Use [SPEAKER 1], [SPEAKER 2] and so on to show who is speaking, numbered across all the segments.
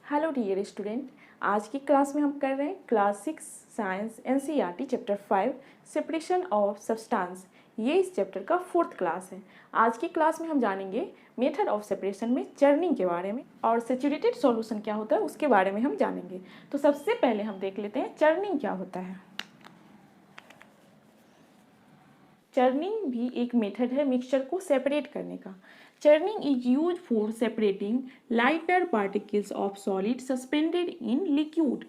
[SPEAKER 1] Hello dear student, आज की class में हम कर रहे हैं class 6 science NCERT chapter 5 separation of substance. ये इस चैप्टर का 4th क्लास है। आज की क्लास में हम जानेंगे मेथड ऑफ सेपरेशन में चर्निंग के बारे में और सैचुरेटेड सॉल्यूशन क्या होता है उसके बारे में हम जानेंगे। तो सबसे पहले हम देख लेते हैं चर्निंग क्या होता है। चर्निंग भी एक मेथड है मिक्सचर को सेपरेट करने का। Churning is use for separating lighter particles of solid suspended in liquid.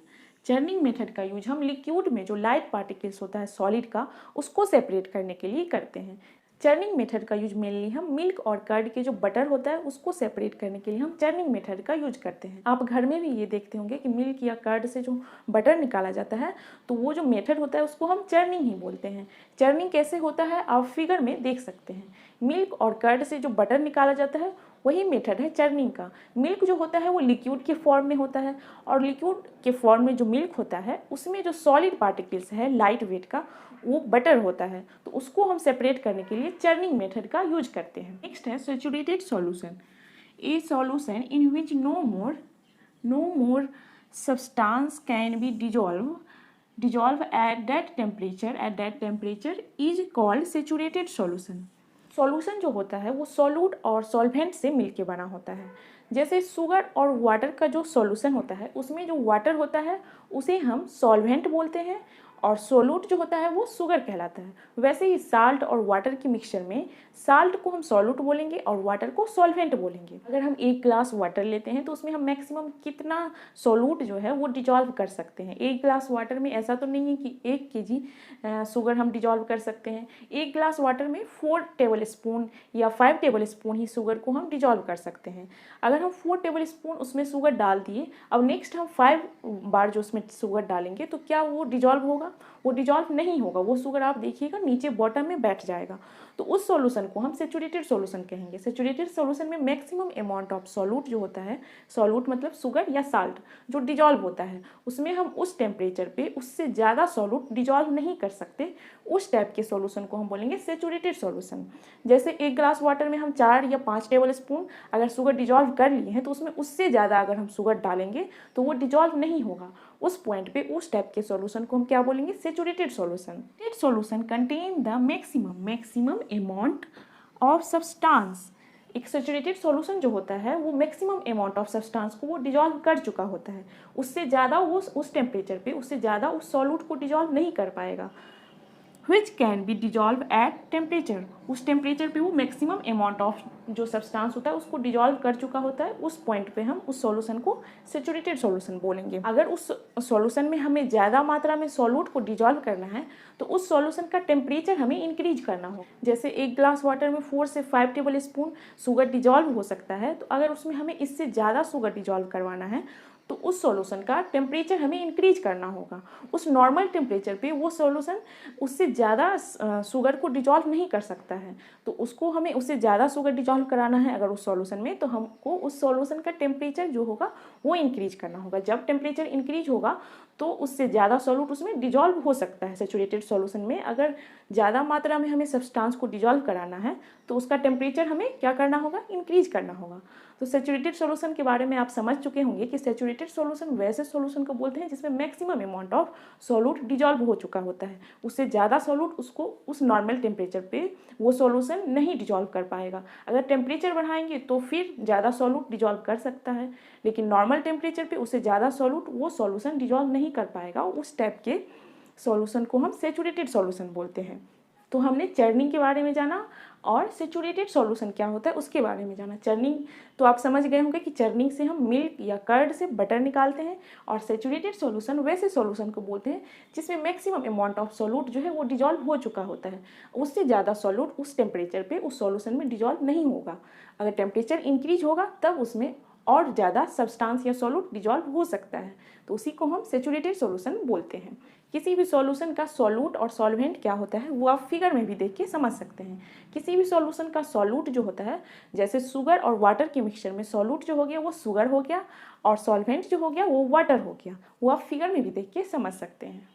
[SPEAKER 1] Churning method का यूज हम लिक्विड में जो लाइट पार्टिकल्स होता है सॉलिड का उसको सेपरेट करने के लिए करते हैं। चर्निंग मेथड का यूज मेनली हम मिल्क और कर्ड के जो बटर होता है उसको सेपरेट करने के लिए हम चर्निंग मेथड का यूज करते हैं। आप घर में भी ये देखते होंगे कि मिल्क या कर्ड से जो बटर निकाला जाता है तो वो जो मेथड होता है उसको हम चर्निंग ही बोलते हैं। चर्निंग कैसे होता है आप फिगर में देख सकते हैं। मिल्क और कर्ड से जो बटर निकाला जाता है वही मेथड है चर्निंग का। मिल्क जो होता है वो लिक्विड के फॉर्म में होता है और लिक्विड के फॉर्म में जो मिल्क होता है उसमें जो सॉलिड पार्टिकल्स है लाइट वेट का वो बटर होता है, तो उसको हम सेपरेट करने के लिए चर्निंग मेथड का यूज करते हैं। नेक्स्ट है saturated solution. A solution in which no more substance can be dissolve at that temperature is called saturated solution। Solution जो होता है वो सॉल्यूट और सॉल्वेंट से मिलके बना होता है। जैसे शुगर और वाटर का जो सॉल्यूशन होता है उसमें जो वाटर होता है उसे हम सॉल्वेंट बोलते हैं और सोलूट जो होता है वो शुगर कहलाता है। वैसे ही साल्ट और वाटर के मिक्सचर में साल्ट को हम सॉल्यूट बोलेंगे और वाटर को सॉल्वेंट बोलेंगे। अगर हम 1 ग्लास वाटर लेते हैं तो उसमें हम मैक्सिमम कितना सॉल्यूट जो है वो डिजॉल्व कर सकते हैं। 1 ग्लास वाटर में ऐसा तो नहीं है कि 1 kg शुगर हम डिजॉल्व कर सकते हैं। 1 ग्लास वाटर में 4 टेबल स्पून या 5 टेबल स्पून ही शुगर को हम डिजॉल्व कर सकते हैं। अगर हम 4 टेबल स्पून उसमें शुगर डाल दिए, अब नेक्स्ट हम 5 बार जो उसमें शुगर डालेंगे तो क्या वो डिजॉल्व होगा? वो डिजॉल्व नहीं होगा। वो शुगर आप देखिएगा नीचे बॉटम में बैठ जाएगा। तो उस सॉल्यूशन को हम सैचुरेटेड सॉल्यूशन कहेंगे। सैचुरेटेड सॉल्यूशन में मैक्सिमम अमाउंट ऑफ सॉल्यूट जो होता है, सॉल्यूट मतलब शुगर या साल्ट जो डिजॉल्व होता है, उसमें हम उस टेम्परेचर पे उससे ज़्यादा सॉल्यूट डिजॉल्व नहीं कर सकते। उस टाइप के सॉल्यूशन को हम बोलेंगे सैचुरेटेड सॉल्यूशन। जैसे 1 ग्लास वाटर में हम 4 या 5 टेबल स्पून अगर शुगर डिजॉल्व कर लिए हैं तो उसमें उससे ज़्यादा अगर हम शुगर डालेंगे तो वो डिजॉल्व नहीं होगा। उस पॉइंट पे उस टाइप के सॉल्यूशन को हम क्या बोलेंगे? Saturated solution. Saturated solution contain the maximum amount of substance. एक सैचुरेटेड सॉल्यूशन जो होता है वो मैक्सिमम अमाउंट ऑफ सब्सटेंस को वो डिजॉल्व कर चुका होता है। उससे ज़्यादा वो उस टेम्परेचर पे उससे ज़्यादा उस सॉल्यूट को डिजॉल्व नहीं कर पाएगा। which can be dissolved at temperature। उस टेम्परेचर पे वो मैक्सिमम अमाउंट ऑफ जो सब्सटेंस होता है उसको डिजॉल्व कर चुका होता है। उस पॉइंट पे हम उस सॉल्यूशन को सैचुरेटेड सॉल्यूशन बोलेंगे। अगर उस सॉल्यूशन में हमें ज़्यादा मात्रा में सॉल्यूट को डिजॉल्व करना है तो उस सॉल्यूशन का टेम्परेचर हमें इंक्रीज करना हो। जैसे 1 ग्लास वाटर में 4 से 5 टेबल स्पून शुगर डिजॉल्व हो सकता है, तो अगर उसमें हमें इससे ज़्यादा शुगर डिजॉल्व करवाना है तो उस सॉल्यूशन का टेम्परेचर हमें इंक्रीज करना होगा। उस नॉर्मल टेम्परेचर पे वो सॉल्यूशन उससे ज़्यादा शुगर को डिजॉल्व नहीं कर सकता है, तो उसको हमें उससे ज़्यादा शुगर डिजॉल्व कराना है अगर उस सॉल्यूशन में, तो हमको उस सॉल्यूशन का टेम्परेचर जो होगा वो इंक्रीज करना होगा। जब टेम्परेचर इंक्रीज होगा तो उससे ज़्यादा सॉल्यूट उसमें डिजॉल्व हो सकता है। सैचुरेटेड सॉल्यूशन में अगर ज़्यादा मात्रा में हमें सब्सटेंस को डिजॉल्व कराना है तो उसका टेम्परेचर हमें क्या करना होगा? इंक्रीज करना होगा। तो सैचुरेटेड सॉल्यूशन के बारे में आप समझ चुके होंगे कि सैचुरेटेड सॉल्यूशन वैसे सॉल्यूशन को बोलते हैं जिसमें maximum amount of solute dissolve हो चुका होता है। उससे ज़्यादा सॉल्यूट उसको उस नॉर्मल टेम्परेचर पे वो सॉल्यूशन नहीं डिजॉल्व कर पाएगा। अगर टेम्परेचर बढ़ाएंगे तो फिर ज़्यादा सॉल्यूट डिजॉल्व कर सकता है, लेकिन नॉर्मल टेम्परेचर पे उससे ज़्यादा सॉल्यूट वो सॉल्यूशन डिजॉल्व नहीं कर पाएगा। उस टाइप के सॉल्यूशन को हम सैचुरेटेड सॉल्यूशन बोलते हैं। तो हमने चर्निंग के बारे में जाना और सैचुरेटेड सॉल्यूशन क्या होता है उसके बारे में जाना। चर्निंग तो आप समझ गए होंगे कि चर्निंग से हम मिल्क या कर्ड से बटर निकालते हैं, और सैचुरेटेड सॉल्यूशन वैसे सॉल्यूशन को बोलते हैं जिसमें मैक्सिमम अमाउंट ऑफ सॉल्यूट जो है वो डिजॉल्व हो चुका होता है। उससे ज़्यादा सॉल्यूट उस टेम्परेचर पे उस सॉल्यूशन में डिजॉल्व नहीं होगा। अगर टेम्परेचर इंक्रीज होगा तब उसमें और ज़्यादा सब्सटेंस या सॉल्यूट डिजॉल्व हो सकता है, तो उसी को हम सैचुरेटेड सॉल्यूशन बोलते हैं। किसी भी सॉल्यूशन का सॉल्यूट और सॉल्वेंट क्या होता है वो आप फिगर में भी देख के समझ सकते हैं। किसी भी सॉल्यूशन का सॉल्यूट जो होता है, जैसे शुगर और वाटर के मिक्सचर में सॉल्यूट जो हो गया वो शुगर हो गया और सॉल्वेंट जो हो गया वो वाटर हो गया, वो आप फिगर में भी देख के समझ सकते हैं।